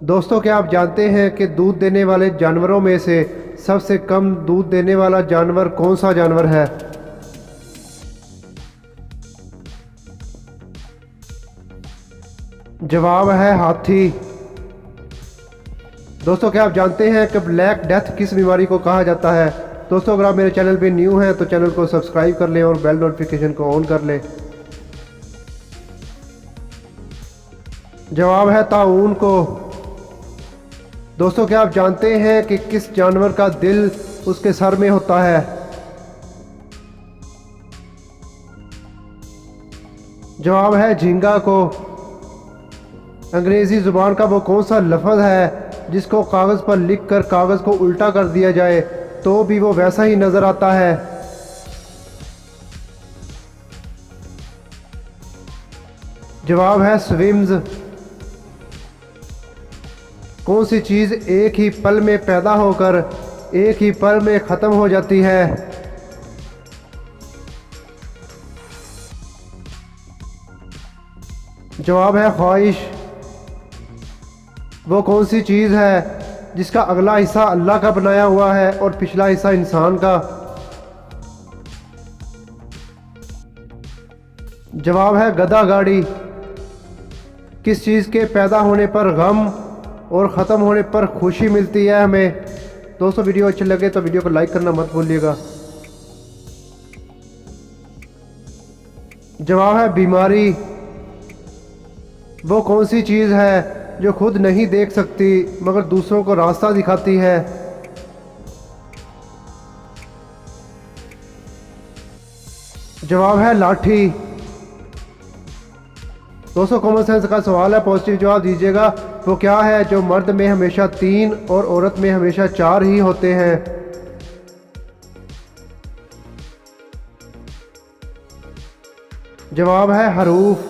दोस्तों, क्या आप जानते हैं कि दूध देने वाले जानवरों में से सबसे कम दूध देने वाला जानवर कौन सा जानवर है? जवाब है हाथी। दोस्तों, क्या आप जानते हैं कि ब्लैक डेथ किस बीमारी को कहा जाता है? दोस्तों, अगर आप मेरे चैनल पे न्यू हैं तो चैनल को सब्सक्राइब कर लें और बेल नोटिफिकेशन को ऑन कर लें। जवाब है ताउन को। दोस्तों, क्या आप जानते हैं कि किस जानवर का दिल उसके सर में होता है? जवाब है झींगा को। अंग्रेज़ी ज़ुबान का वो कौन सा लफ्ज़ है जिसको कागज़ पर लिख कर कागज़ को उल्टा कर दिया जाए तो भी वो वैसा ही नज़र आता है? जवाब है स्विम्स। कौन सी चीज़ एक ही पल में पैदा होकर एक ही पल में ख़त्म हो जाती है? जवाब है ख्वाहिश। वो कौन सी चीज़ है जिसका अगला हिस्सा अल्लाह का बनाया हुआ है और पिछला हिस्सा इंसान का? जवाब है गधा गाड़ी। किस चीज़ के पैदा होने पर गम और ख़त्म होने पर खुशी मिलती है हमें? दोस्तों, वीडियो अच्छी लगे तो वीडियो को लाइक करना मत भूलिएगा। जवाब है बीमारी। वो कौन सी चीज़ है जो खुद नहीं देख सकती मगर दूसरों को रास्ता दिखाती है? जवाब है लाठी। दोस्तों, कॉमन सेंस का सवाल है, पॉजिटिव जवाब दीजिएगा। वो क्या है जो मर्द में हमेशा 3 और औरत में हमेशा 4 ही होते हैं? जवाब है हरूफ।